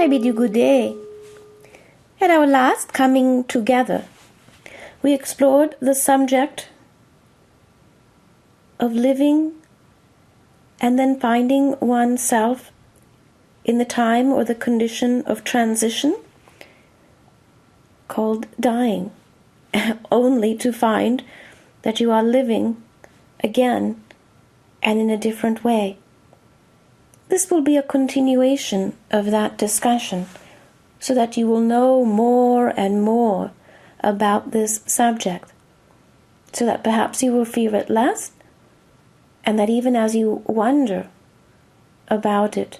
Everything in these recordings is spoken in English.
I bid you good day. At our last coming together, we explored the subject of living and then finding oneself in the time or the condition of transition called dying, only to find that you are living again and in a different way. This will be a continuation of that discussion, so that you will know more and more about this subject, so that perhaps you will fear it less, and that even as you wonder about it,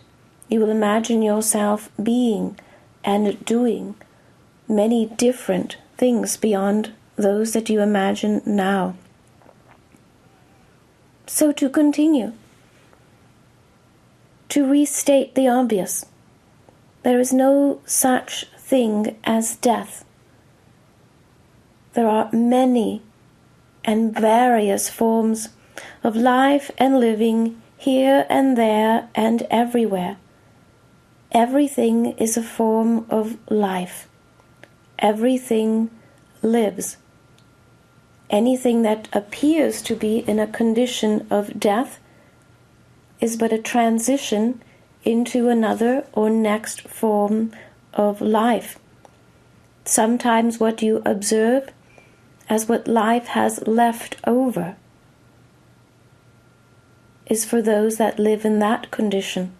you will imagine yourself being and doing many different things beyond those that you imagine now. So to continue, to restate the obvious, there is no such thing as death. There are many and various forms of life and living here and there and everywhere. Everything is a form of life. Everything lives. Anything that appears to be in a condition of death is but a transition into another or next form of life. Sometimes what you observe as what life has left over is for those that live in that condition.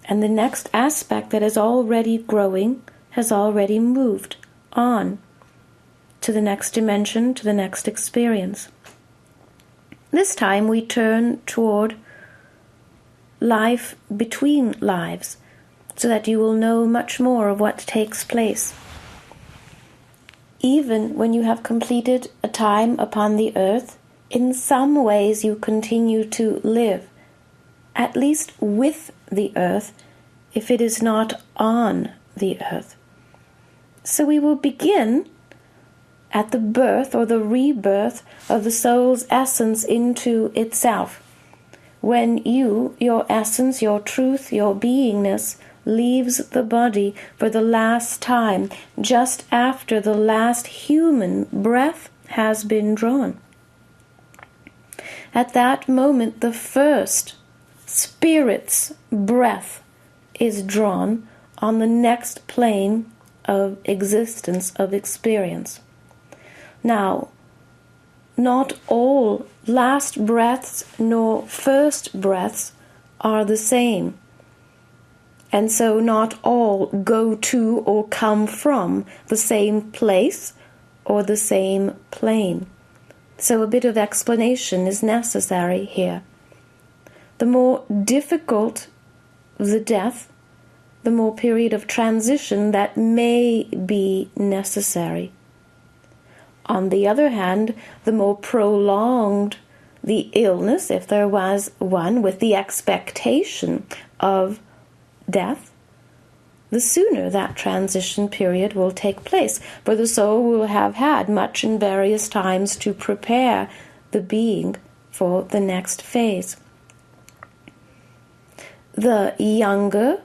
And the next aspect that is already growing has already moved on to the next dimension, to the next experience. This time we turn toward life between lives, so that you will know much more of what takes place. Even when you have completed a time upon the earth, in some ways you continue to live, at least with the earth, if it is not on the earth. So we will begin at the birth or the rebirth of the soul's essence into itself. When you, your essence, your truth, your beingness, leaves the body for the last time, just after the last human breath has been drawn. At that moment, the first spirit's breath is drawn on the next plane of existence, of experience. Now, not all last breaths nor first breaths are the same. And so not all go to or come from the same place or the same plane. So a bit of explanation is necessary here. The more difficult the death, the more period of transition that may be necessary. On the other hand, the more prolonged the illness, if there was one, with the expectation of death, the sooner that transition period will take place, for the soul will have had much and various times to prepare the being for the next phase. The younger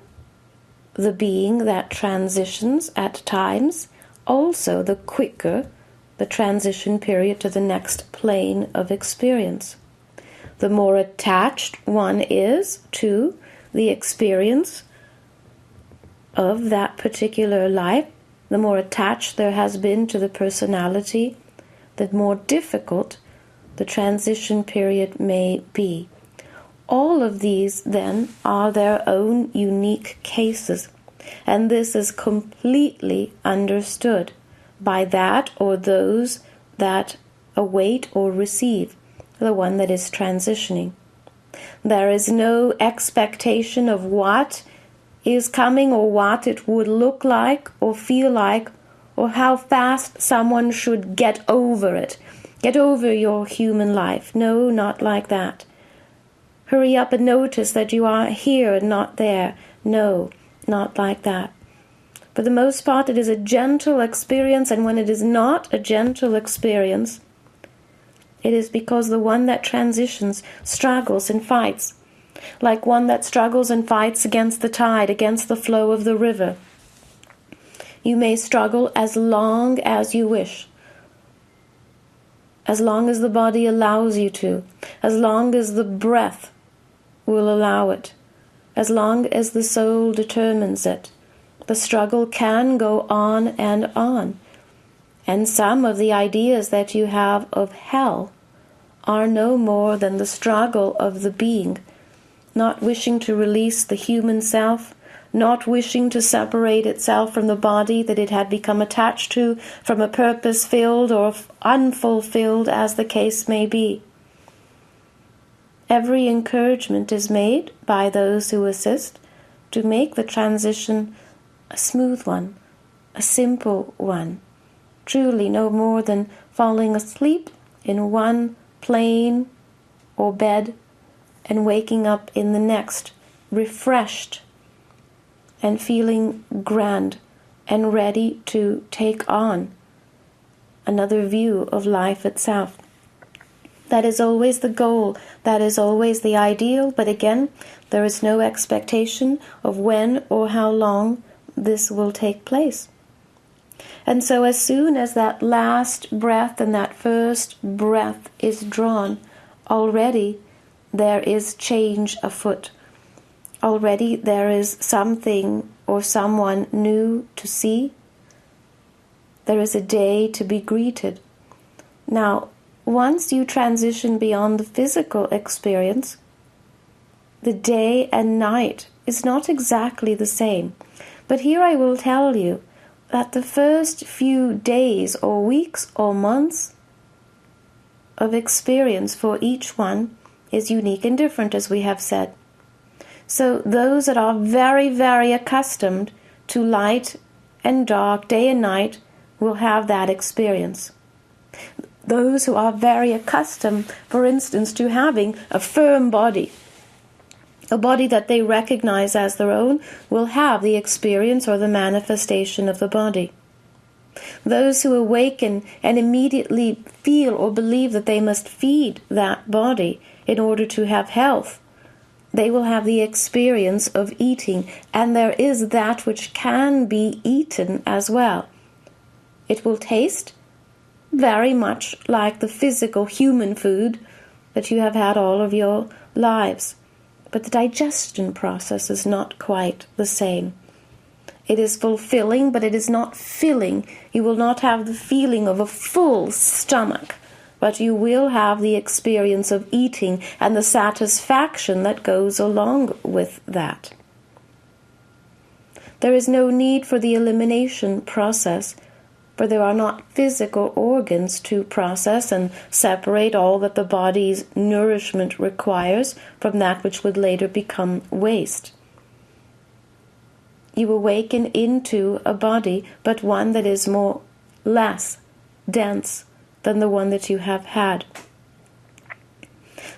the being that transitions at times, also the quicker the transition period to the next plane of experience. The more attached one is to the experience of that particular life, the more attached there has been to the personality, the more difficult the transition period may be. All of these, then, are their own unique cases, and this is completely understood by that or those that await or receive the one that is transitioning. There is no expectation of what is coming or what it would look like or feel like or how fast someone should get over it. Get over your human life. No, not like that. Hurry up and notice that you are here and not there. No, not like that. For the most part, it is a gentle experience, and when it is not a gentle experience, it is because the one that transitions struggles and fights like one that struggles and fights against the tide, against the flow of the river. You may struggle as long as you wish, as long as the body allows you to, as long as the breath will allow it, as long as the soul determines it. The struggle can go on and on. And some of the ideas that you have of hell are no more than the struggle of the being, not wishing to release the human self, not wishing to separate itself from the body that it had become attached to, from a purpose filled or unfulfilled, as the case may be. Every encouragement is made by those who assist to make the transition a smooth one, a simple one, truly no more than falling asleep in one plane or bed and waking up in the next, refreshed and feeling grand and ready to take on another view of life itself. That is always the goal, that is always the ideal, but again, there is no expectation of when or how long this will take place. And so as soon as that last breath and that first breath is drawn, already there is change afoot. Already there is something or someone new to see. There is a day to be greeted. Now, once you transition beyond the physical experience, the day and night is not exactly the same. But here I will tell you that the first few days or weeks or months of experience for each one is unique and different, as we have said. So those that are very, very accustomed to light and dark, day and night, will have that experience. Those who are very accustomed, for instance, to having a firm body, a body that they recognize as their own, will have the experience or the manifestation of the body. Those who awaken and immediately feel or believe that they must feed that body in order to have health, they will have the experience of eating, and there is that which can be eaten as well. It will taste very much like the physical human food that you have had all of your lives. But the digestion process is not quite the same. It is fulfilling, but it is not filling. You will not have the feeling of a full stomach, but you will have the experience of eating and the satisfaction that goes along with that. There is no need for the elimination process, for there are not physical organs to process and separate all that the body's nourishment requires from that which would later become waste. You awaken into a body, but one that is less dense than the one that you have had.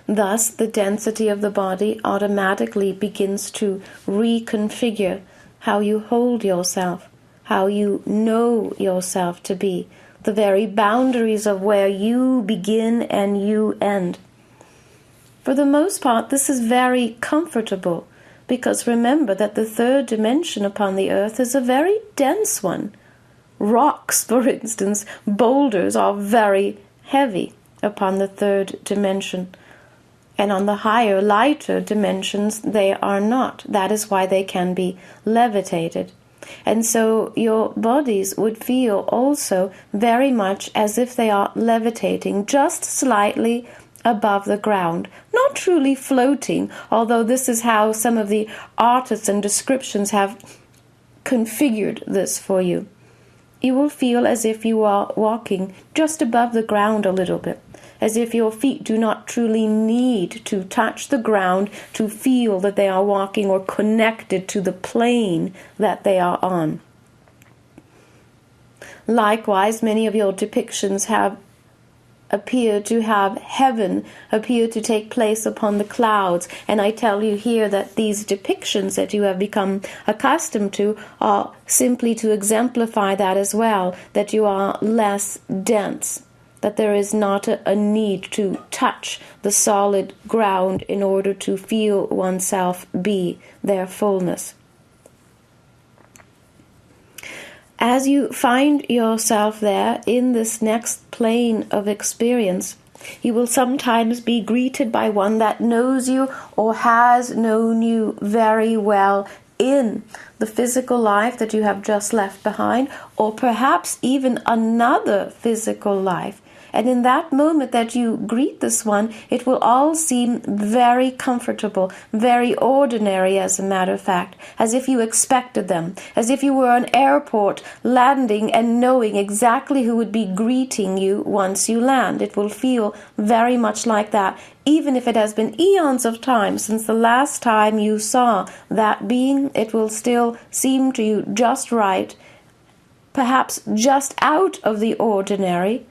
Thus, the density of the body automatically begins to reconfigure how you hold yourself, how you know yourself to be, the very boundaries of where you begin and you end. For the most part, this is very comfortable, because remember that the third dimension upon the earth is a very dense one. Rocks, for instance, boulders are very heavy upon the third dimension. And on the higher, lighter dimensions, they are not. That is why they can be levitated. And so your bodies would feel also very much as if they are levitating just slightly above the ground, not truly floating, although this is how some of the artists and descriptions have configured this for you. You will feel as if you are walking just above the ground a little bit, as if your feet do not truly need to touch the ground to feel that they are walking or connected to the plane that they are on. Likewise, many of your depictions have appeared to have heaven appear to take place upon the clouds, and I tell you here that these depictions that you have become accustomed to are simply to exemplify that as well, that you are less dense, that there is not a need to touch the solid ground in order to feel oneself be their fullness. As you find yourself there in this next plane of experience, you will sometimes be greeted by one that knows you or has known you very well in the physical life that you have just left behind, or perhaps even another physical life. And in that moment that you greet this one, it will all seem very comfortable, very ordinary, as a matter of fact, as if you expected them, as if you were on an airport landing and knowing exactly who would be greeting you once you land. It will feel very much like that, even if it has been eons of time since the last time you saw that being. It will still seem to you just right, perhaps just out of the ordinary,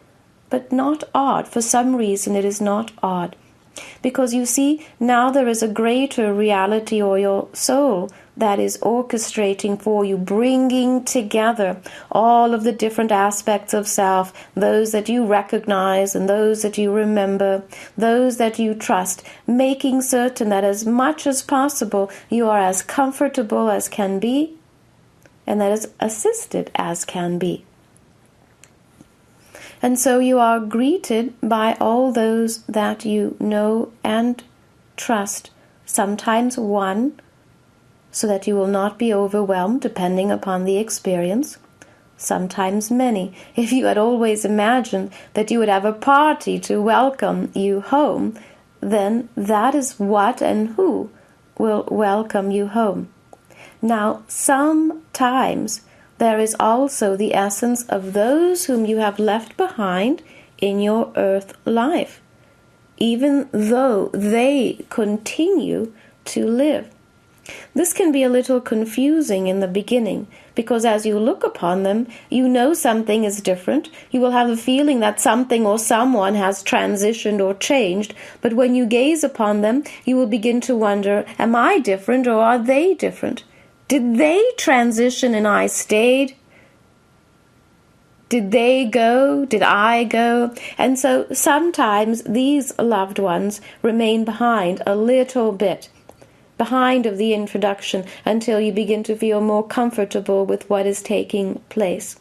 but not odd. For some reason it is not odd. Because you see, now there is a greater reality, or your soul, that is orchestrating for you, bringing together all of the different aspects of self, those that you recognize and those that you remember, those that you trust, making certain that as much as possible you are as comfortable as can be, and that as assisted as can be. And so you are greeted by all those that you know and trust, sometimes one, so that you will not be overwhelmed depending upon the experience, sometimes many. If you had always imagined that you would have a party to welcome you home, then that is what and who will welcome you home. Now, sometimes there is also the essence of those whom you have left behind in your earth life, even though they continue to live. This can be a little confusing in the beginning, because as you look upon them, you know something is different. You will have a feeling that something or someone has transitioned or changed, but when you gaze upon them, you will begin to wonder, am I different or are they different? Did they transition and I stayed? Did they go? Did I go? And so sometimes these loved ones remain behind a little bit, behind of the introduction, until you begin to feel more comfortable with what is taking place.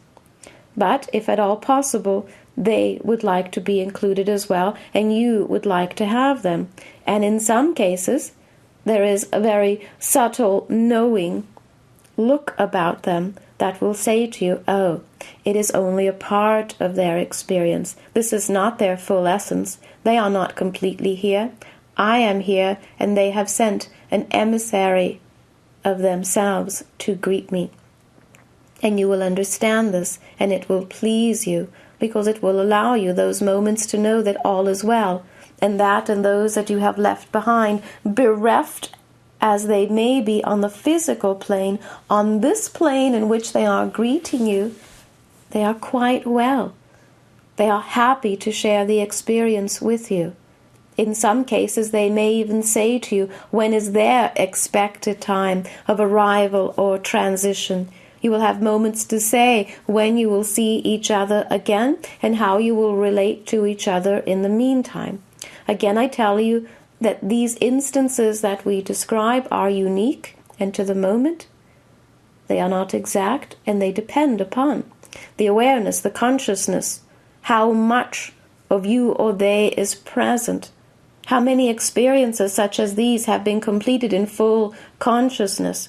But if at all possible, they would like to be included as well, and you would like to have them. And in some cases, there is a very subtle knowing look about them that will say to you, oh, it is only a part of their experience. This is not their full essence. They are not completely here. I am here, and they have sent an emissary of themselves to greet me. And you will understand this, and it will please you, because it will allow you those moments to know that all is well, and that and those that you have left behind, bereft as they may be on the physical plane, on this plane in which they are greeting you, they are quite well. They are happy to share the experience with you. In some cases, they may even say to you, when is their expected time of arrival or transition? You will have moments to say when you will see each other again and how you will relate to each other in the meantime. Again, I tell you that these instances that we describe are unique and to the moment. They are not exact, and they depend upon the awareness, the consciousness, how much of you or they is present, how many experiences such as these have been completed in full consciousness,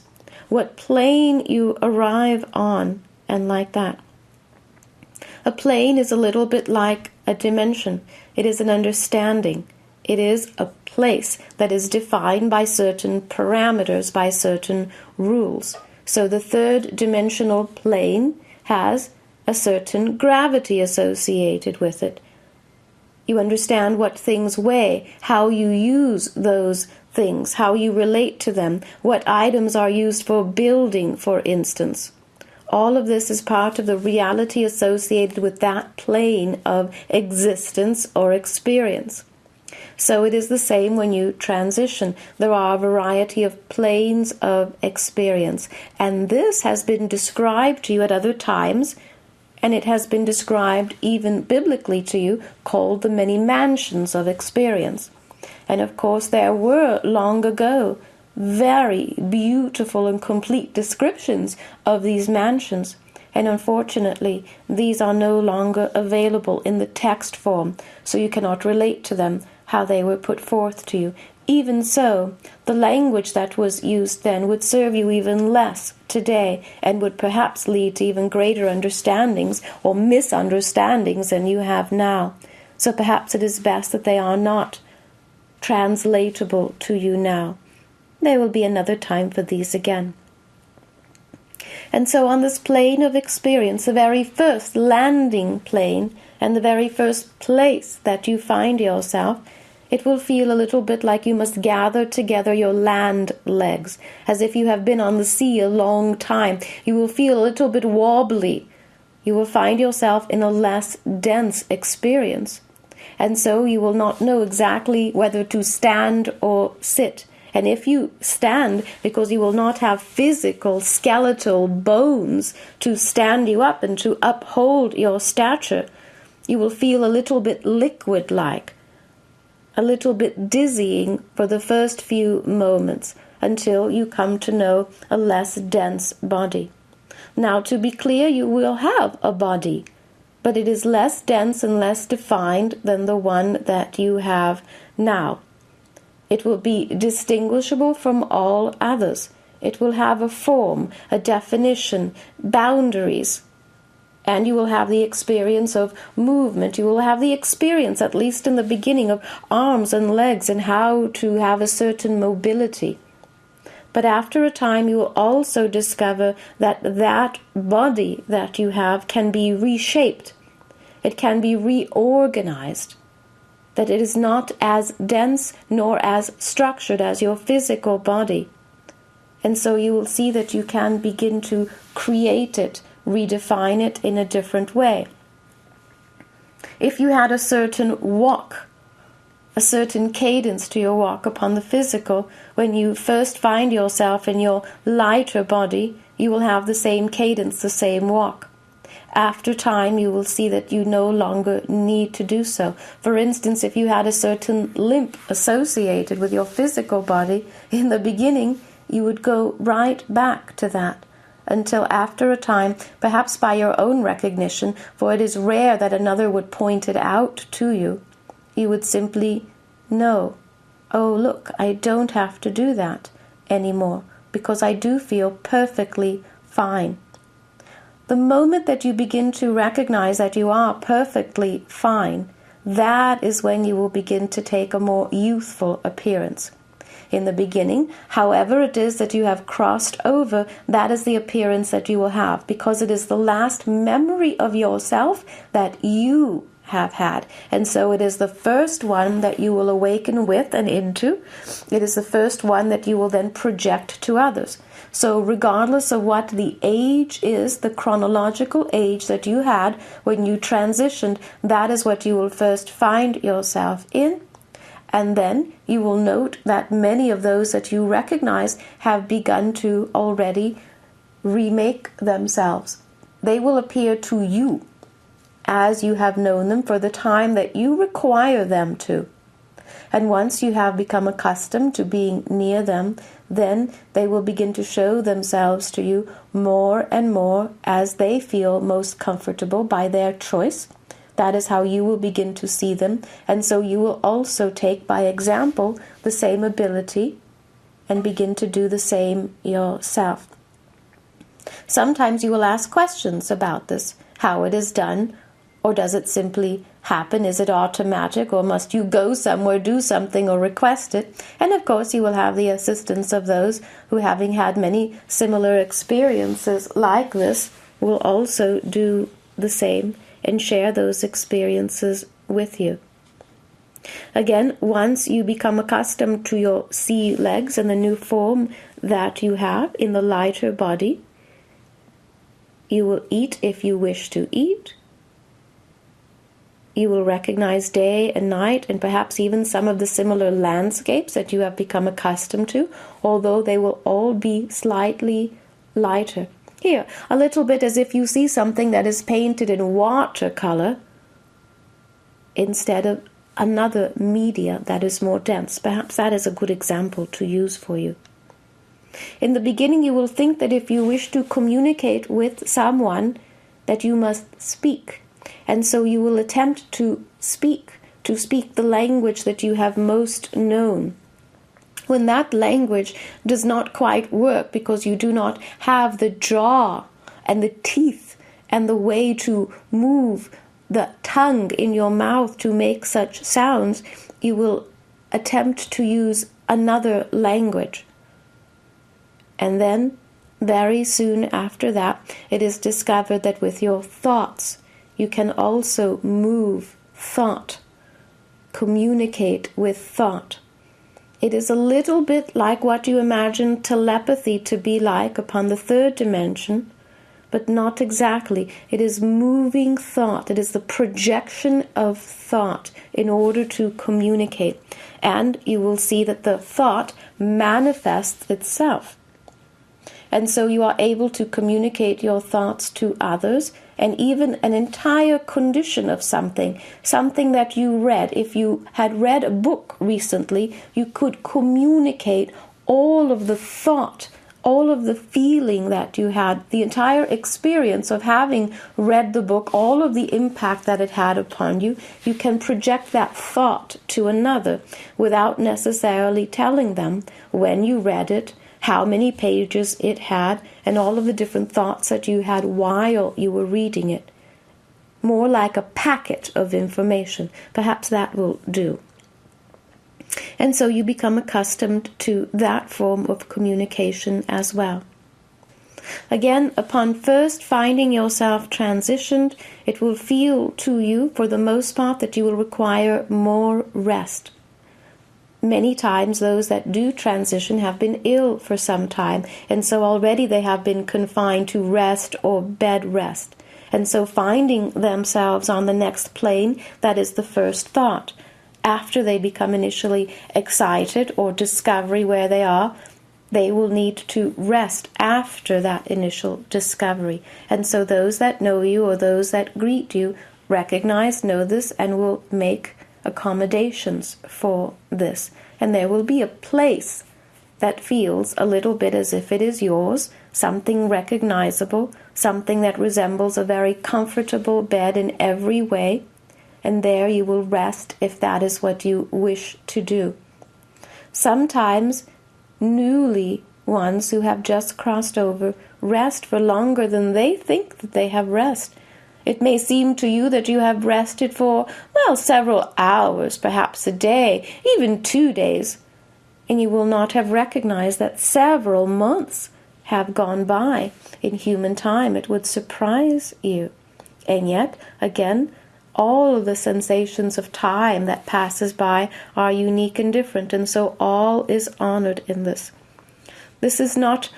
what plane you arrive on, and like that. A plane is a little bit like a dimension. It is an understanding. It is a place that is defined by certain parameters, by certain rules. So the third dimensional plane has a certain gravity associated with it. You understand what things weigh, how you use those things, how you relate to them, what items are used for building, for instance. All of this is part of the reality associated with that plane of existence or experience. So it is the same when you transition. There are a variety of planes of experience. And this has been described to you at other times and it has been described even biblically to you, called the many mansions of experience. And of course there were long ago very beautiful and complete descriptions of these mansions, and unfortunately these are no longer available in the text form, so you cannot relate to them how they were put forth to you. Even so, the language that was used then would serve you even less today, and would perhaps lead to even greater understandings or misunderstandings than you have now. So perhaps it is best that they are not translatable to you now. There will be another time for these again. And so on this plane of experience, the very first landing plane and the very first place that you find yourself, it will feel a little bit like you must gather together your land legs, as if you have been on the sea a long time. You will feel a little bit wobbly. You will find yourself in a less dense experience. And so you will not know exactly whether to stand or sit. And if you stand, because you will not have physical, skeletal bones to stand you up and to uphold your stature, you will feel a little bit liquid-like, a little bit dizzying for the first few moments, until you come to know a less dense body. Now, to be clear, you will have a body, but it is less dense and less defined than the one that you have now. It will be distinguishable from all others. It will have a form, a definition, boundaries, and you will have the experience of movement. You will have the experience, at least in the beginning, of arms and legs and how to have a certain mobility. But after a time you will also discover that that body that you have can be reshaped. It can be reorganized. That it is not as dense nor as structured as your physical body. And so you will see that you can begin to create it, redefine it in a different way. If you had a certain walk, a certain cadence to your walk upon the physical, when you first find yourself in your lighter body, you will have the same cadence, the same walk. After time, you will see that you no longer need to do so. For instance, if you had a certain limp associated with your physical body, in the beginning, you would go right back to that, until after a time, perhaps by your own recognition, for it is rare that another would point it out to you, you would simply know, oh look, I don't have to do that anymore, because I do feel perfectly fine. The moment that you begin to recognize that you are perfectly fine, that is when you will begin to take a more youthful appearance. In the beginning, however it is that you have crossed over, that is the appearance that you will have, because it is the last memory of yourself that you have had. And so it is the first one that you will awaken with and into. It is the first one that you will then project to others. So regardless of what the age is, the chronological age that you had when you transitioned, that is what you will first find yourself in. And then you will note that many of those that you recognize have begun to already remake themselves. They will appear to you as you have known them for the time that you require them to. And once you have become accustomed to being near them, then they will begin to show themselves to you more and more as they feel most comfortable by their choice. That is how you will begin to see them. And so you will also take by example the same ability and begin to do the same yourself. Sometimes you will ask questions about this, how it is done, or does it simply happen? Is it automatic, or must you go somewhere, do something, or request it? And of course you will have the assistance of those who, having had many similar experiences like this, will also do the same and share those experiences with you. Again, once you become accustomed to your sea legs and the new form that you have in the lighter body, you will eat if you wish to eat. You will recognize day and night and perhaps even some of the similar landscapes that you have become accustomed to, although they will all be slightly lighter. Here, a little bit as if you see something that is painted in watercolor instead of another media that is more dense. Perhaps that is a good example to use for you. In the beginning, you will think that if you wish to communicate with someone, that you must speak. And so you will attempt to speak the language that you have most known. When that language does not quite work because you do not have the jaw and the teeth and the way to move the tongue in your mouth to make such sounds, you will attempt to use another language. And then, very soon after that, it is discovered that with your thoughts, you can also move thought, communicate with thought. It is a little bit like what you imagine telepathy to be like upon the third dimension, but not exactly. It is moving thought. It is the projection of thought in order to communicate. And you will see that the thought manifests itself. And so you are able to communicate your thoughts to others, and even an entire condition of something that you read. If you had read a book recently, you could communicate all of the thought, all of the feeling that you had, the entire experience of having read the book, all of the impact that it had upon you. You can project that thought to another without necessarily telling them when you read it, how many pages it had, and all of the different thoughts that you had while you were reading it. More like a packet of information. Perhaps that will do. And so you become accustomed to that form of communication as well. Again, upon first finding yourself transitioned, it will feel to you, for the most part, that you will require more rest. Many times those that do transition have been ill for some time, and so already they have been confined to rest or bed rest. And so finding themselves on the next plane, that is the first thought. After they become initially excited or discovery where they are, they will need to rest after that initial discovery. And so those that know you or those that greet you recognize, know this, and will make accommodations for this. And there will be a place that feels a little bit as if it is yours, something recognizable, something that resembles a very comfortable bed in every way, and there you will rest if that is what you wish to do. Sometimes newly ones who have just crossed over rest for longer than they think that they have rest. It may seem to you that you have rested for, several hours, perhaps a day, even 2 days, and you will not have recognized that several months have gone by. In human time, it would surprise you. And yet, again, all of the sensations of time that passes by are unique and different, and so all is honored in this. This is not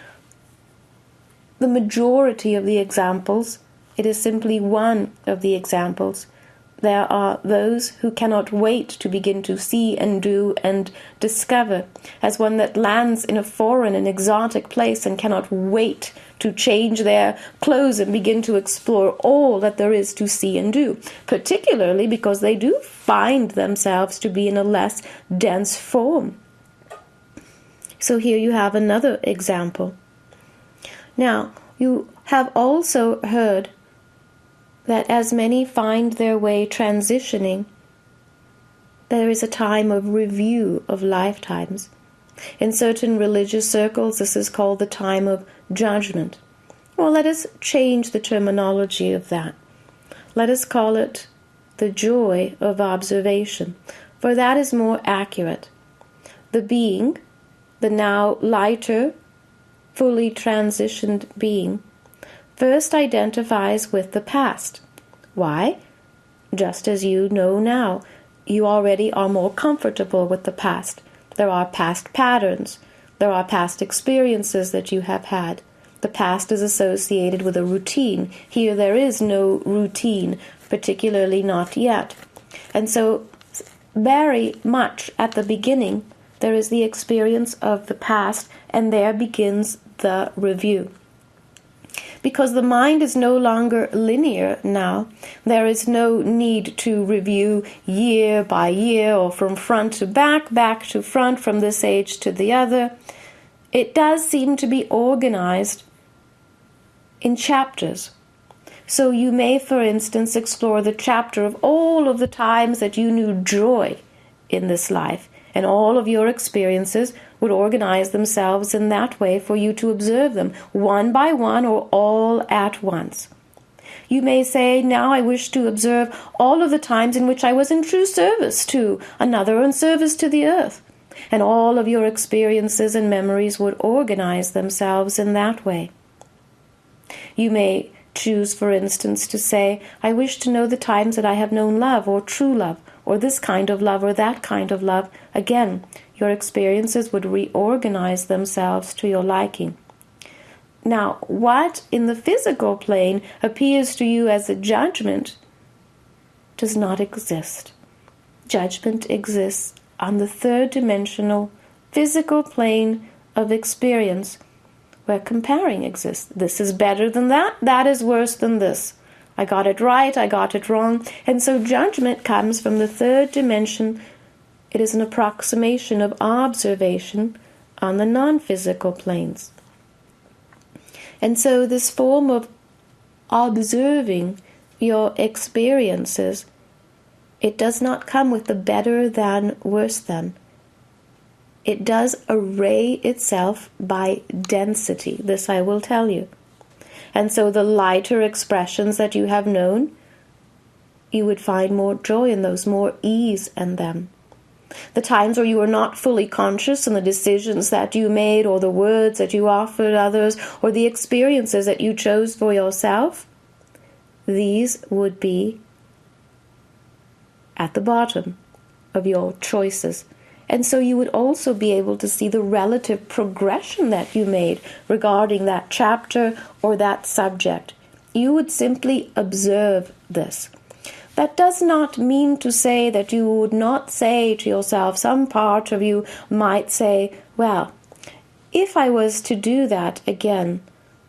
the majority of the examples. It is simply one of the examples. There are those who cannot wait to begin to see and do and discover, as one that lands in a foreign and exotic place and cannot wait to change their clothes and begin to explore all that there is to see and do, particularly because they do find themselves to be in a less dense form. So here you have another example. Now, you have also heard that as many find their way transitioning, there is a time of review of lifetimes. In certain religious circles, this is called the time of judgment. Well, let us change the terminology of that. Let us call it the joy of observation, for that is more accurate. The being, the now lighter, fully transitioned being, first identifies with the past. Why? Just as you know now, you already are more comfortable with the past. There are past patterns. There are past experiences that you have had. The past is associated with a routine. Here there is no routine, particularly not yet. And so very much at the beginning, there is the experience of the past, and there begins the review. Because the mind is no longer linear now. There is no need to review year by year or from front to back, back to front, from this age to the other. It does seem to be organized in chapters. So you may, for instance, explore the chapter of all of the times that you knew joy in this life, and all of your experiences would organize themselves in that way for you to observe them, one by one or all at once. You may say, now I wish to observe all of the times in which I was in true service to another, in service to the earth. And all of your experiences and memories would organize themselves in that way. You may choose, for instance, to say, I wish to know the times that I have known love, or true love, or this kind of love, or that kind of love. Again, your experiences would reorganize themselves to your liking. Now, what in the physical plane appears to you as a judgment does not exist. Judgment exists on the third-dimensional physical plane of experience, where comparing exists. This is better than that, that is worse than this. I got it right, I got it wrong. And so judgment comes from the third dimension. It is an approximation of observation on the non-physical planes. And so this form of observing your experiences, it does not come with the better than, worse than. It does array itself by density. This I will tell you. And so the lighter expressions that you have known, you would find more joy in those, more ease in them. The times where you were not fully conscious in the decisions that you made, or the words that you offered others, or the experiences that you chose for yourself, these would be at the bottom of your choices. And so you would also be able to see the relative progression that you made regarding that chapter or that subject. You would simply observe this. That does not mean to say that you would not say to yourself, some part of you might say, well, if I was to do that again,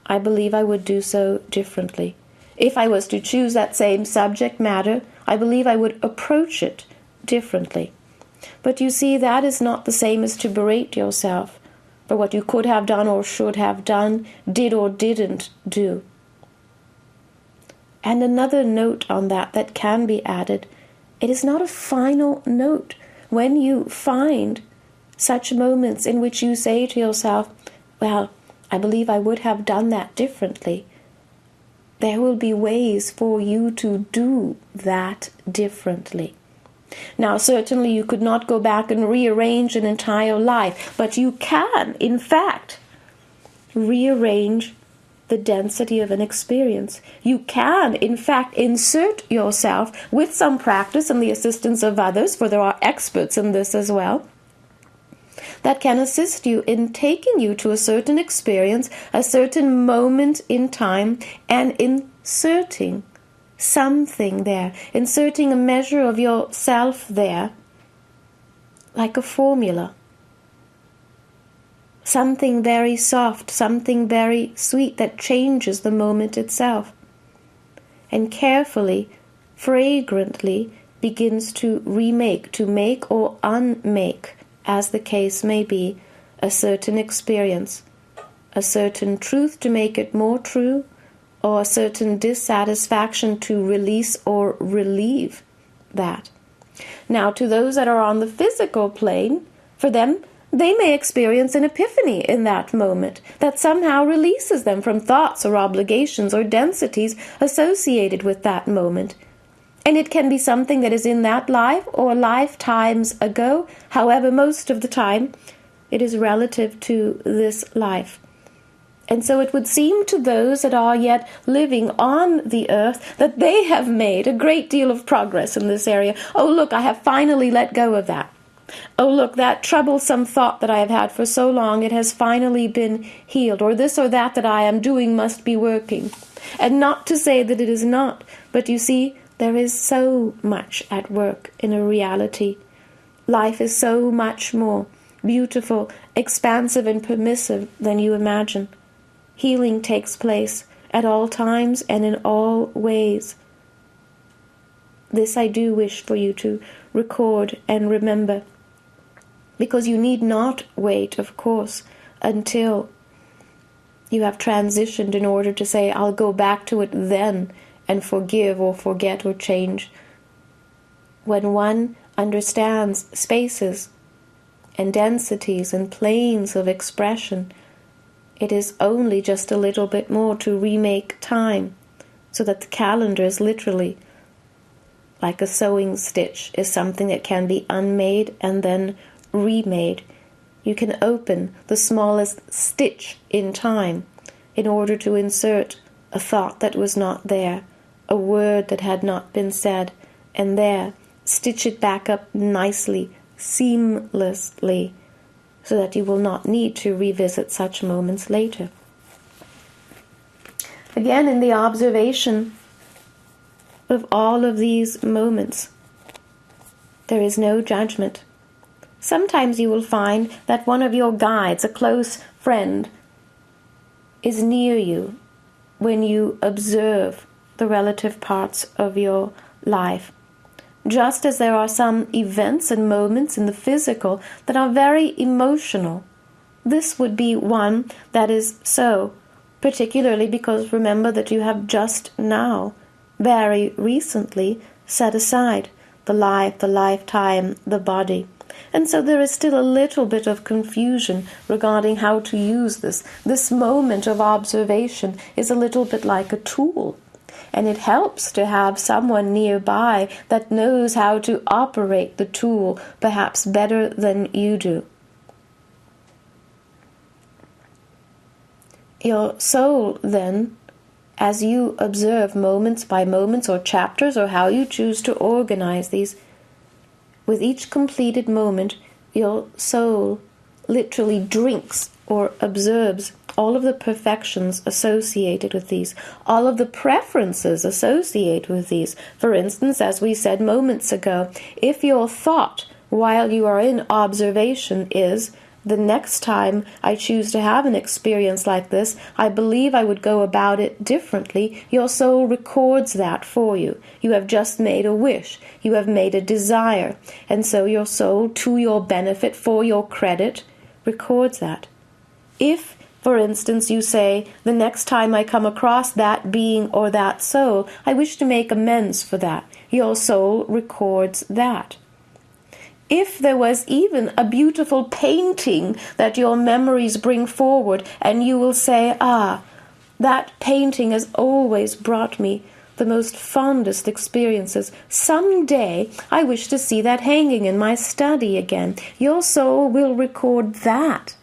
I believe I would do so differently. If I was to choose that same subject matter, I believe I would approach it differently. But you see, that is not the same as to berate yourself for what you could have done or should have done, did or didn't do. And another note on that can be added, it is not a final note. When you find such moments in which you say to yourself, well, I believe I would have done that differently, there will be ways for you to do that differently. Now, certainly you could not go back and rearrange an entire life, but you can, in fact, rearrange the density of an experience. You can, in fact, insert yourself with some practice and the assistance of others, for there are experts in this as well, that can assist you in taking you to a certain experience, a certain moment in time, and inserting something there, inserting a measure of yourself there, like a formula. Something very soft, something very sweet that changes the moment itself, and carefully, fragrantly begins to remake, to make or unmake, as the case may be, a certain experience, a certain truth to make it more true, or a certain dissatisfaction to release or relieve that. Now, to those that are on the physical plane, for them, they may experience an epiphany in that moment that somehow releases them from thoughts or obligations or densities associated with that moment. And it can be something that is in that life or lifetimes ago. However, most of the time, it is relative to this life. And so it would seem to those that are yet living on the earth that they have made a great deal of progress in this area. Oh, look, I have finally let go of that. Oh, look, that troublesome thought that I have had for so long, it has finally been healed. Or this or that I am doing must be working. And not to say that it is not, but you see, there is so much at work in a reality. Life is so much more beautiful, expansive, and permissive than you imagine. Healing takes place at all times and in all ways. This I do wish for you to record and remember, because you need not wait, of course, until you have transitioned in order to say, I'll go back to it then and forgive or forget or change. When one understands spaces and densities and planes of expression, it is only just a little bit more to remake time, so that the calendar is literally like a sewing stitch, is something that can be unmade and then remade. You can open the smallest stitch in time in order to insert a thought that was not there, a word that had not been said, and there stitch it back up nicely, seamlessly, so that you will not need to revisit such moments later. Again, in the observation of all of these moments, there is no judgment. Sometimes you will find that one of your guides, a close friend, is near you when you observe the relative parts of your life. Just as there are some events and moments in the physical that are very emotional, this would be one that is so, particularly because remember that you have just now, very recently, set aside the life, the lifetime, the body. And so there is still a little bit of confusion regarding how to use this. This moment of observation is a little bit like a tool. And it helps to have someone nearby that knows how to operate the tool perhaps better than you do. Your soul, then, as you observe moments by moments or chapters or how you choose to organize these, with each completed moment, your soul literally drinks or observes all of the perfections associated with these, all of the preferences associated with these. For instance, as we said moments ago, if your thought while you are in observation is, the next time I choose to have an experience like this, I believe I would go about it differently, your soul records that for you. You have just made a wish. You have made a desire. And so your soul, to your benefit, for your credit, records that. If, for instance, you say, the next time I come across that being or that soul, I wish to make amends for that, your soul records that. If there was even a beautiful painting that your memories bring forward, and you will say, that painting has always brought me the most fondest experiences. Someday I wish to see that hanging in my study again. Your soul will record that.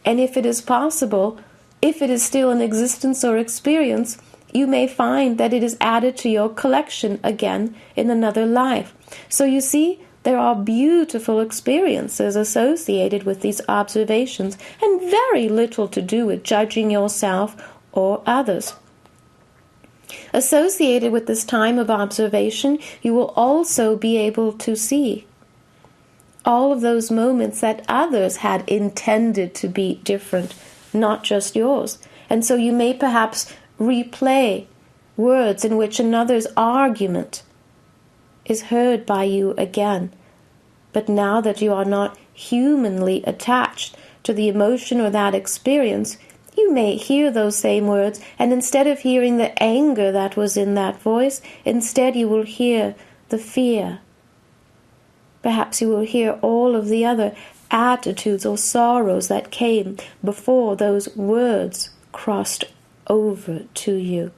And if it is possible, if it is still in existence or experience, you may find that it is added to your collection again in another life. So you see, there are beautiful experiences associated with these observations and very little to do with judging yourself or others. Associated with this time of observation, you will also be able to see all of those moments that others had intended to be different, not just yours. And so you may perhaps replay words in which another's argument is heard by you again. But now that you are not humanly attached to the emotion or that experience, you may hear those same words, and instead of hearing the anger that was in that voice, instead you will hear the fear. Perhaps you will hear all of the other attitudes or sorrows that came before those words crossed over to you.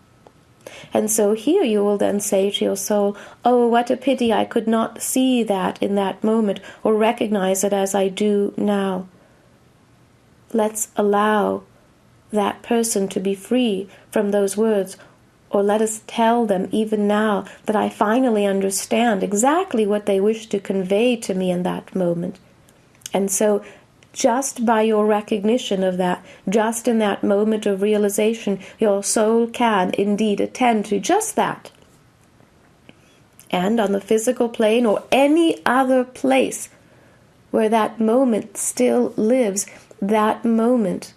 And so here you will then say to your soul, oh, what a pity I could not see that in that moment or recognize it as I do now. Let's allow that person to be free from those words, or let us tell them even now that I finally understand exactly what they wish to convey to me in that moment. And so just by your recognition of that, just in that moment of realization, your soul can indeed attend to just that. And on the physical plane or any other place where that moment still lives, that moment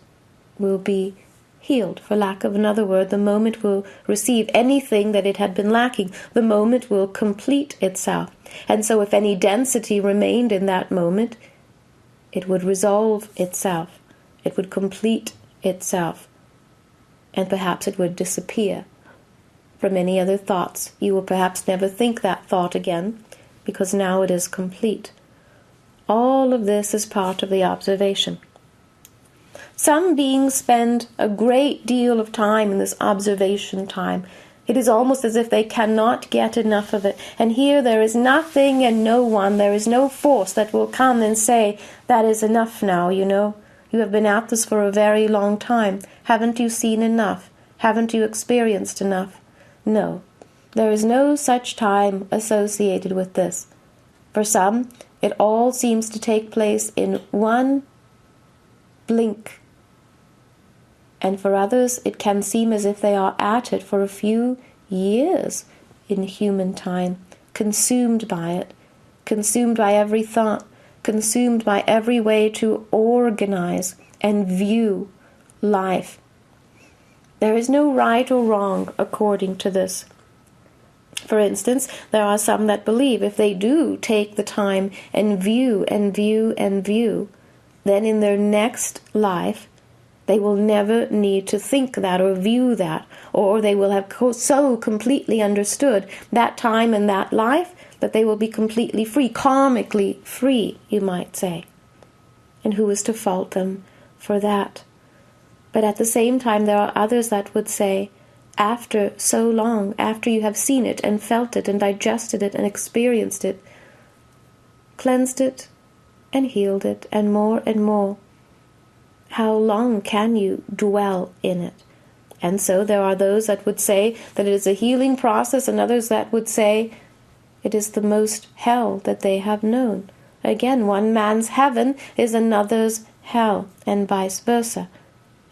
will be healed. For lack of another word, the moment will receive anything that it had been lacking. The moment will complete itself. And so if any density remained in that moment, it would resolve itself. It would complete itself. And perhaps it would disappear from any other thoughts. You will perhaps never think that thought again, because now it is complete. All of this is part of the observation. Some beings spend a great deal of time in this observation time. It is almost as if they cannot get enough of it. And here there is nothing and no one, there is no force that will come and say, that is enough now, you know. You have been at this for a very long time. Haven't you seen enough? Haven't you experienced enough? No, there is no such time associated with this. For some, it all seems to take place in one blink. And for others, it can seem as if they are at it for a few years in human time, consumed by it, consumed by every thought, consumed by every way to organize and view life. There is no right or wrong according to this. For instance, there are some that believe if they do take the time and view and view and view, then in their next life, they will never need to think that or view that, or they will have so completely understood that time and that life that they will be completely free, karmically free, you might say. And who is to fault them for that? But at the same time, there are others that would say, after so long, after you have seen it and felt it and digested it and experienced it, cleansed it and healed it and more, how long can you dwell in it? And so there are those that would say that it is a healing process, and others that would say it is the most hell that they have known. Again, one man's heaven is another's hell, and vice versa.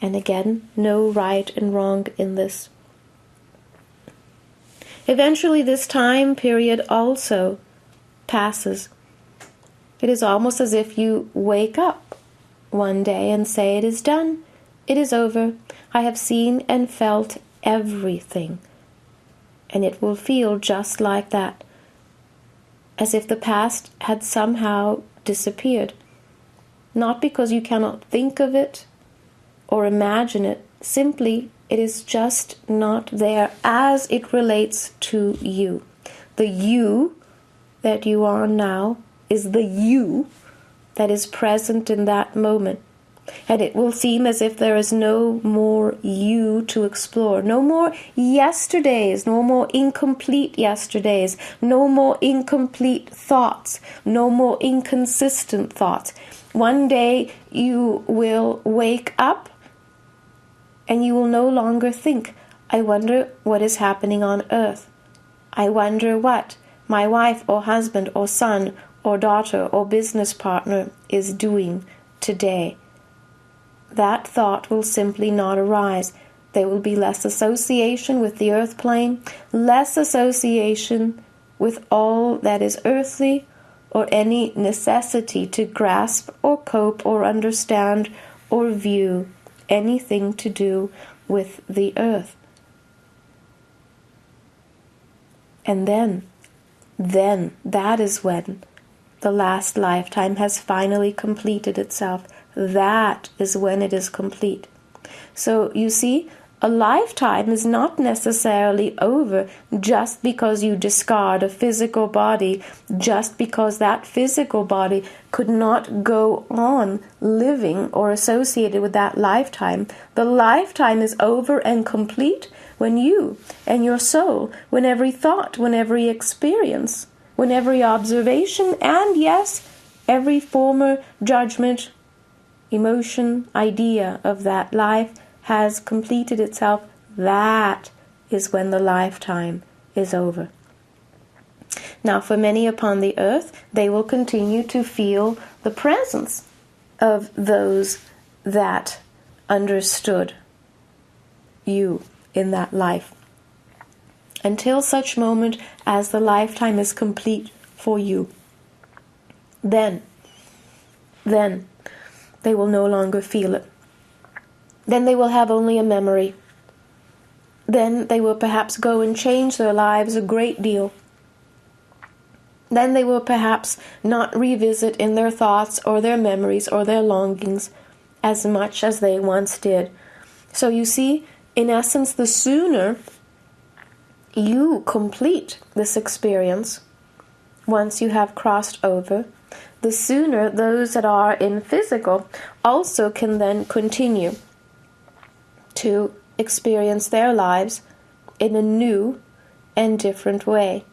And again, no right and wrong in this. Eventually, this time period also passes. It is almost as if you wake up one day and say, it is done, it is over, I have seen and felt everything. And it will feel just like that, as if the past had somehow disappeared. Not because you cannot think of it or imagine it, simply it is just not there as it relates to you. The you that you are now is the you that is present in that moment. And it will seem as if there is no more you to explore. No more yesterdays, no more incomplete yesterdays, no more incomplete thoughts, no more inconsistent thoughts. One day you will wake up and you will no longer think, I wonder what is happening on earth. I wonder what my wife or husband or son or daughter or business partner is doing today. That thought will simply not arise. There will be less association with the earth plane, less association with all that is earthly, or any necessity to grasp or cope or understand or view anything to do with the earth. And then that is when the last lifetime has finally completed itself. That is when it is complete. So you see, a lifetime is not necessarily over just because you discard a physical body, just because that physical body could not go on living or associated with that lifetime. The lifetime is over and complete when you and your soul, when every thought, when every experience, when every observation, and yes, every former judgment, emotion, idea of that life has completed itself. That is when the lifetime is over. Now, for many upon the earth, they will continue to feel the presence of those that understood you in that life, until such moment as the lifetime is complete for you. Then they will no longer feel it. then they will have only a memory. Then they will perhaps go and change their lives a great deal. Then they will perhaps not revisit in their thoughts or their memories or their longings as much as they once did. So you see, in essence, the sooner you complete this experience, once you have crossed over, the sooner those that are in physical also can then continue to experience their lives in a new and different way.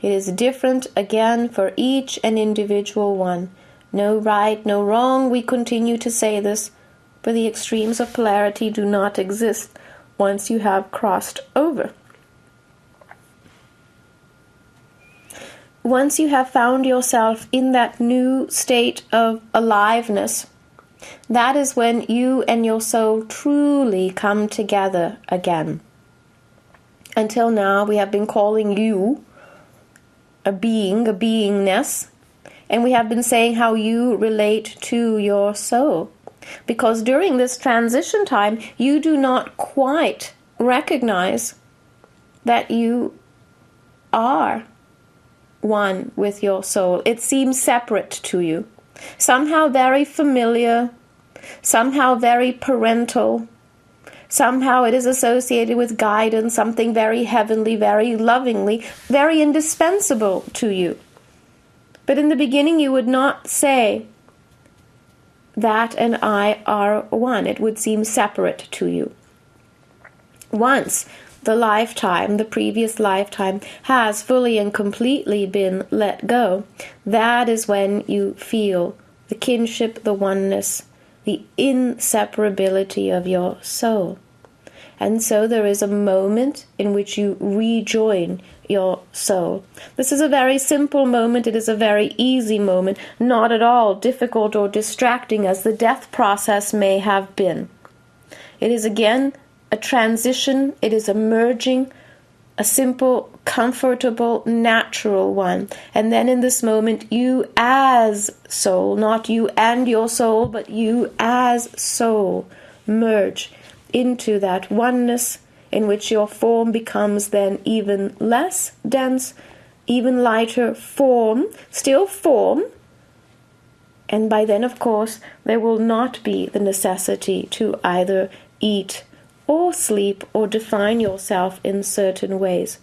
It is different again for each and individual one. No right, no wrong, we continue to say this, but the extremes of polarity do not exist once you have crossed over. Once you have found yourself in that new state of aliveness, that is when you and your soul truly come together again. Until now, we have been calling you a being, a beingness, and we have been saying how you relate to your soul. Because during this transition time, you do not quite recognize that you are one with your soul. It seems separate to you. Somehow very familiar, somehow very parental, somehow it is associated with guidance, something very heavenly, very lovingly, very indispensable to you. But in the beginning you would not say, that and I are one. It would seem separate to you. Once the lifetime, the previous lifetime, has fully and completely been let go, that is when you feel the kinship, the oneness, the inseparability of your soul. And so there is a moment in which you rejoin your soul. This is a very simple moment. It is a very easy moment, not at all difficult or distracting as the death process may have been. It is again a transition. It is a merging, a simple, comfortable, natural one. And then in this moment, you as soul, not you and your soul, but you as soul, merge into that oneness in which your form becomes then even less dense, even lighter form, still form. And by then, of course, there will not be the necessity to either eat or sleep or define yourself in certain ways.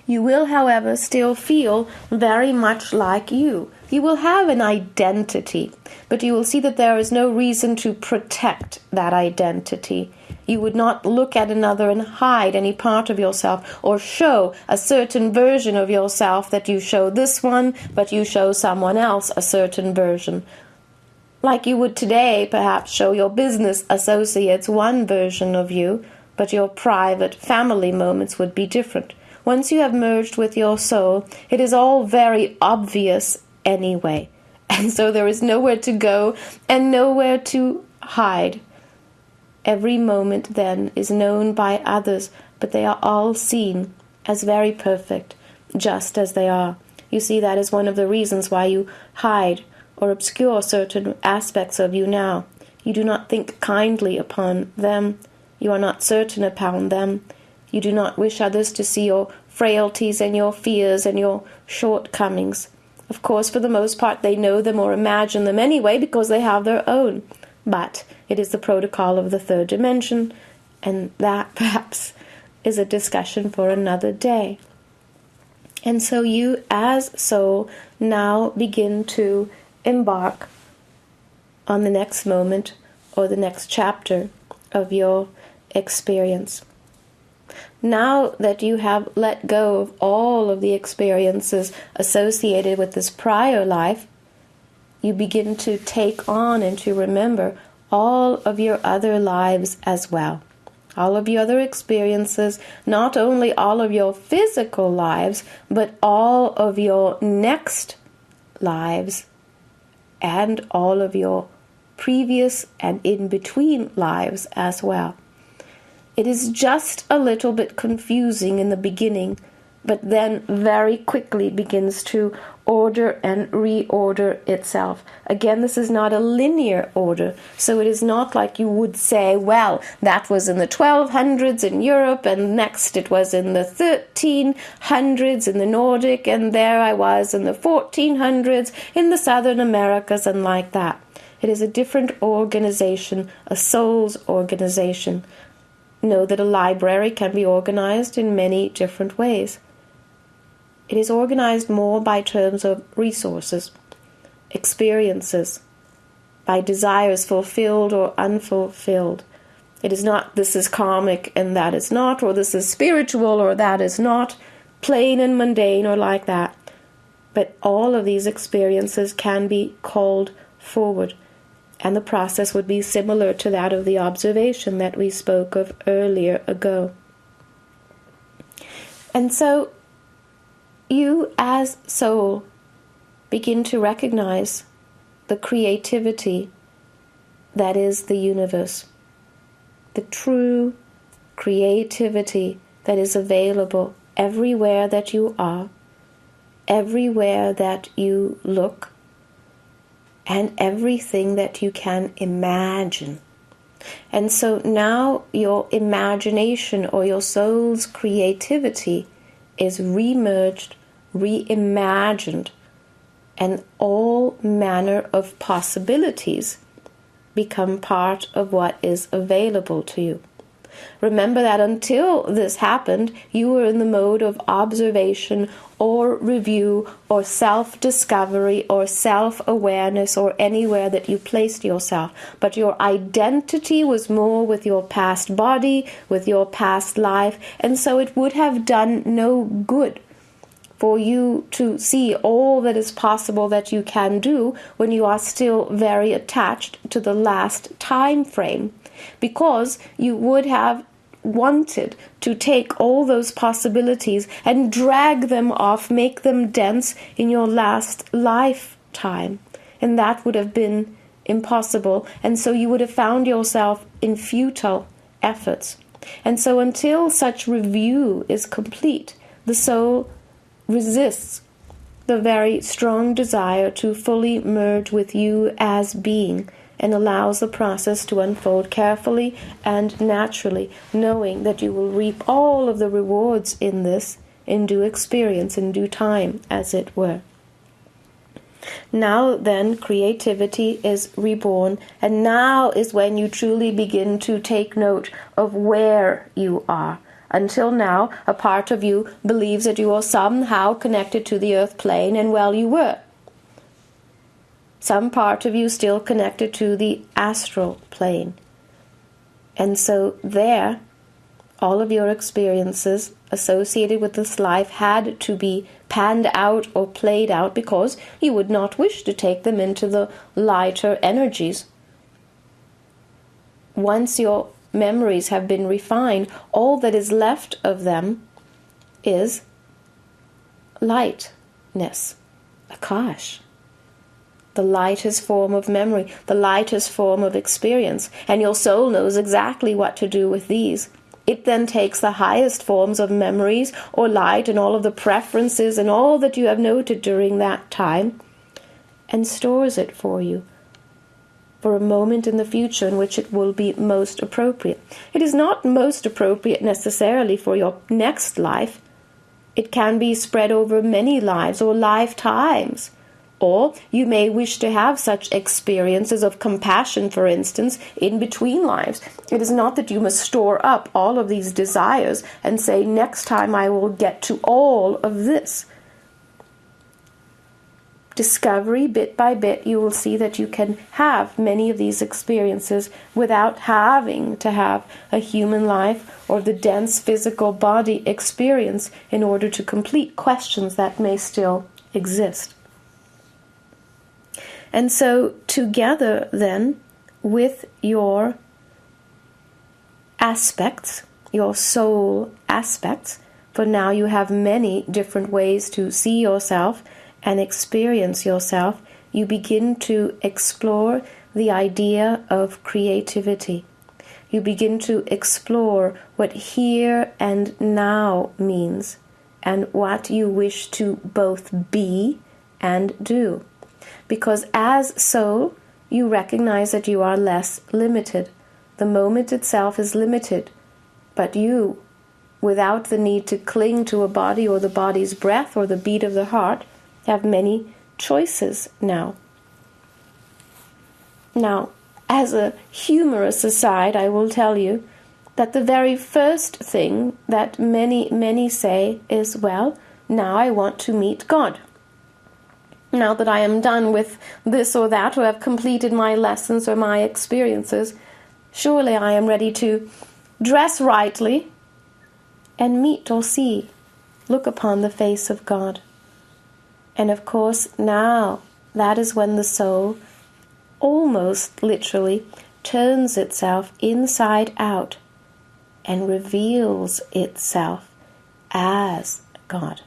You will, however, still feel very much like you. You will have an identity, but you will see that there is no reason to protect that identity. You would not look at another and hide any part of yourself or show a certain version of yourself that you show this one, but you show someone else a certain version. Like you would today perhaps show your business associates one version of you, but your private family moments would be different. Once you have merged with your soul, it is all very obvious anyway. And so there is nowhere to go and nowhere to hide. Every moment then is known by others, but they are all seen as very perfect, just as they are. You see, that is one of the reasons why you hide or obscure certain aspects of you now. You do not think kindly upon them. You are not certain upon them. You do not wish others to see your frailties and your fears and your shortcomings. Of course, for the most part, they know them or imagine them anyway because they have their own. But it is the protocol of the third dimension, and that perhaps is a discussion for another day. And so you as soul now begin to embark on the next moment or the next chapter of your experience. Now that you have let go of all of the experiences associated with this prior life, you begin to take on and to remember all of your other lives as well. All of your other experiences, not only all of your physical lives, but all of your next lives and all of your previous and in-between lives as well. It is just a little bit confusing in the beginning but then very quickly begins to order and reorder itself. Again, this is not a linear order, so it is not like you would say, well, that was in the 1200s in Europe, and next it was in the 1300s in the Nordic, and there I was in the 1400s in the Southern Americas, and like that. It is a different organization, a soul's organization. Know that a library can be organized in many different ways. It is organized more by terms of resources, experiences, by desires fulfilled or unfulfilled. It is not, this is karmic and that is not, or this is spiritual or that is not, plain and mundane or like that. But all of these experiences can be called forward, and the process would be similar to that of the observation that we spoke of earlier ago. And so, you as soul begin to recognize the creativity that is the universe, the true creativity that is available everywhere that you are, everywhere that you look, and everything that you can imagine. And so now your imagination or your soul's creativity is remerged, reimagined, and all manner of possibilities become part of what is available to you. Remember that until this happened, you were in the mode of observation or review or self-discovery or self-awareness or anywhere that you placed yourself. But your identity was more with your past body, with your past life, and so it would have done no good for you to see all that is possible that you can do when you are still very attached to the last time frame, because you would have wanted to take all those possibilities and drag them off, make them dense in your last lifetime. And that would have been impossible. And so you would have found yourself in futile efforts. And so until such review is complete, the soul resists the very strong desire to fully merge with you as being, and allows the process to unfold carefully and naturally, knowing that you will reap all of the rewards in this in due experience, in due time, as it were. Now then, creativity is reborn, and now is when you truly begin to take note of where you are. Until now, a part of you believes that you are somehow connected to the earth plane, and well, you were. Some part of you still connected to the astral plane. And so there, all of your experiences associated with this life had to be panned out or played out, because you would not wish to take them into the lighter energies. Once your memories have been refined, all that is left of them is lightness, akash. The lightest form of memory, the lightest form of experience. And your soul knows exactly what to do with these. It then takes the highest forms of memories or light and all of the preferences and all that you have noted during that time and stores it for you for a moment in the future in which it will be most appropriate. It is not most appropriate necessarily for your next life. It can be spread over many lives or lifetimes. Or you may wish to have such experiences of compassion, for instance, in between lives. It is not that you must store up all of these desires and say, next time I will get to all of this. Discovery, bit by bit, you will see that you can have many of these experiences without having to have a human life or the dense physical body experience in order to complete questions that may still exist. And so together then with your aspects, your soul aspects, for now you have many different ways to see yourself and experience yourself, you begin to explore the idea of creativity. You begin to explore what here and now means and what you wish to both be and do. Because as soul, you recognize that you are less limited. The moment itself is limited, but you, without the need to cling to a body or the body's breath or the beat of the heart, have many choices now. Now, as a humorous aside, I will tell you that the very first thing that many say is, well, now I want to meet God. Now that I am done with this or that, or have completed my lessons or my experiences, surely I am ready to dress rightly and meet or see, look upon the face of God. And of course, now that is when the soul almost literally turns itself inside out and reveals itself as God.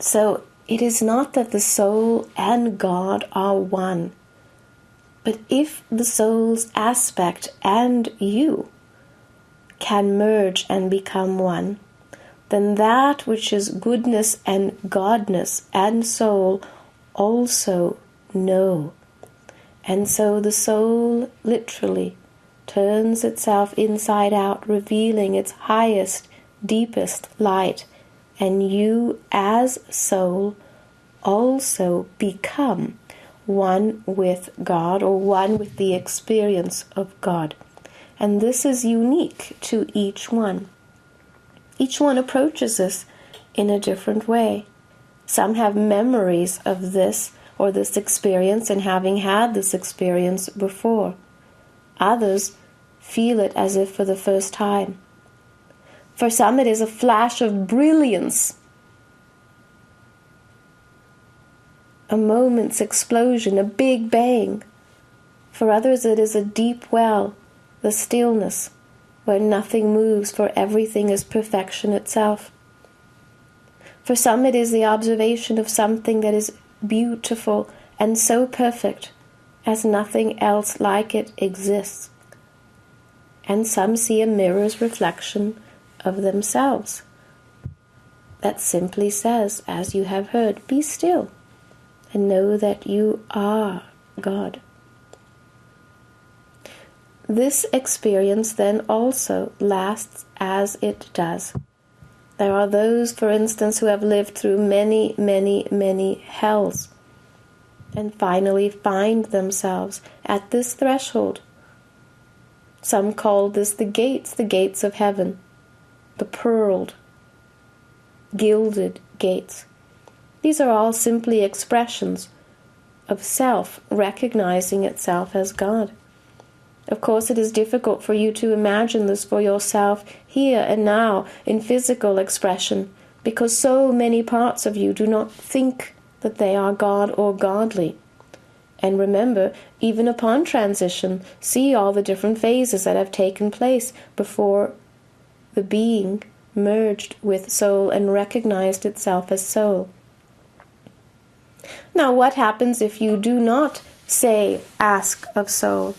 So it is not that the soul and God are one, but if the soul's aspect and you can merge and become one, then that which is goodness and godness and soul also know. And so the soul literally turns itself inside out, revealing its highest, deepest light, and you as soul also become one with God, or one with the experience of God. And this is unique to each one. Each one approaches this in a different way. Some have memories of this or this experience and having had this experience before. Others feel it as if for the first time. For some it is a flash of brilliance, a moment's explosion, a big bang. For others it is a deep well, the stillness, where nothing moves, for everything is perfection itself. For some it is the observation of something that is beautiful and so perfect as nothing else like it exists. And some see a mirror's reflection of themselves that simply says, as you have heard, be still and know that you are God. This experience then also lasts as it does. There are those, for instance, who have lived through many hells and finally find themselves at this threshold. Some call this the gates of heaven, the pearled, gilded gates. These are all simply expressions of self recognizing itself as God. Of course, it is difficult for you to imagine this for yourself here and now in physical expression, because so many parts of you do not think that they are God or godly. And remember, even upon transition, see all the different phases that have taken place before the being merged with soul and recognized itself as soul. Now, what happens if you do not ask of soul,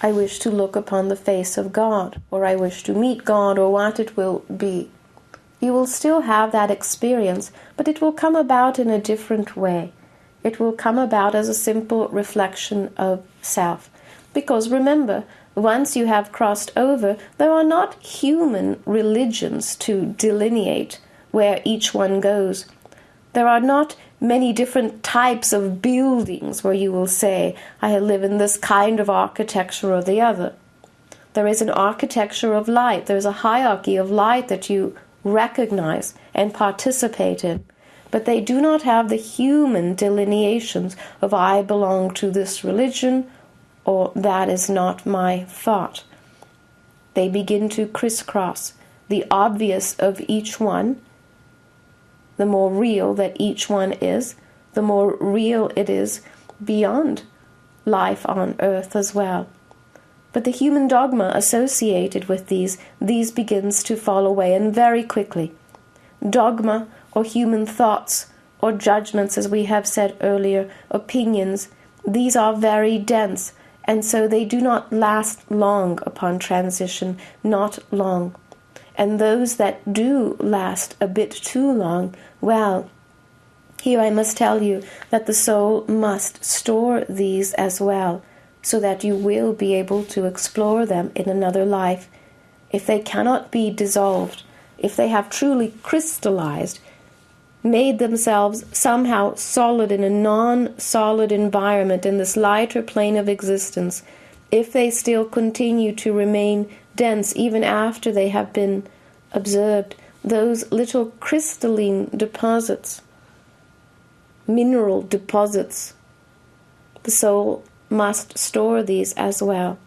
I wish to look upon the face of God, or I wish to meet God, or what it will be? You will still have that experience, but it will come about in a different way. It will come about as a simple reflection of self. Because remember, once you have crossed over, there are not human religions to delineate where each one goes. There are not many different types of buildings where you will say, I live in this kind of architecture or the other. There is an architecture of light. There is a hierarchy of light that you recognize and participate in. But they do not have the human delineations of I belong to this religion or that is not my thought. They begin to crisscross. The obvious of each one, the more real that each one is, the more real it is beyond life on earth as well. But the human dogma associated with these begins to fall away, and very quickly. Dogma, or human thoughts, or judgments, as we have said earlier, opinions, these are very dense, and so they do not last long upon transition, not long. And those that do last a bit too long, well, here I must tell you that the soul must store these as well, so that you will be able to explore them in another life. If they cannot be dissolved, if they have truly crystallized, made themselves somehow solid in a non-solid environment in this lighter plane of existence, if they still continue to remain dense even after they have been observed, those little crystalline deposits, mineral deposits, the soul must store these as well.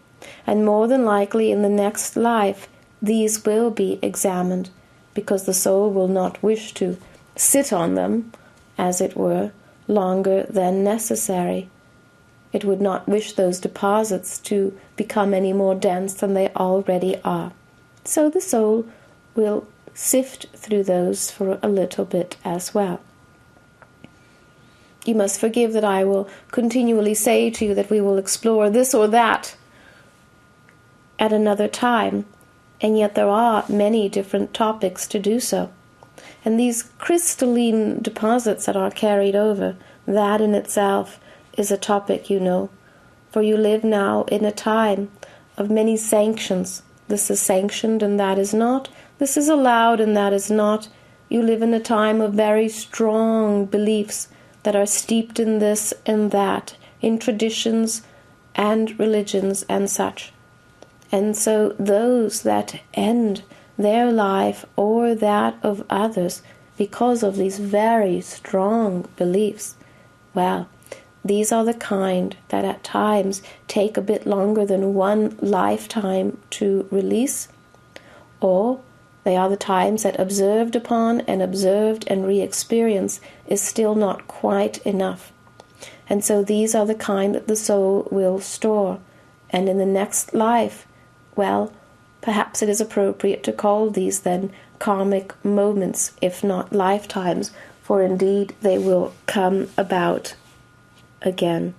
And more than likely in the next life, these will be examined, because the soul will not wish to sit on them, as it were, longer than necessary. It would not wish those deposits to become any more dense than they already are. So the soul will sift through those for a little bit as well. You must forgive that I will continually say to you that we will explore this or that at another time, and yet there are many different topics to do so. And these crystalline deposits that are carried over, that in itself is a topic, you know. For you live now in a time of many sanctions. This is sanctioned and that is not. This is allowed and that is not. You live in a time of very strong beliefs that are steeped in this and that, in traditions and religions and such. And so those that end their life or that of others because of these very strong beliefs, well, these are the kind that at times take a bit longer than one lifetime to release, or they are the times that observed upon and observed and re-experience is still not quite enough. And so these are the kind that the soul will store. And in the next life, well, perhaps it is appropriate to call these then karmic moments, if not lifetimes, for indeed they will come about again.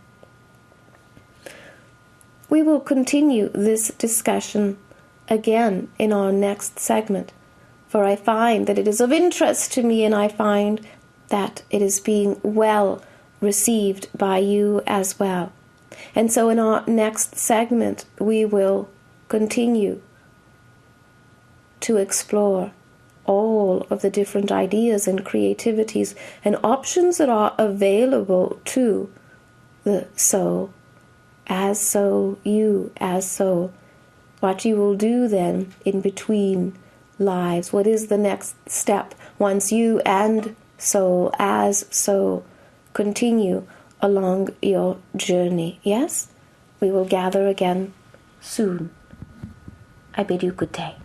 We will continue this discussion again in our next segment, for I find that it is of interest to me, and I find that it is being well received by you as well. And so in our next segment we will continue to explore all of the different ideas and creativities and options that are available to the soul, as soul, you as soul. What you will do then in between lives, what is the next step once you and soul as soul continue along your journey. Yes, we will gather again soon. I bid you good day.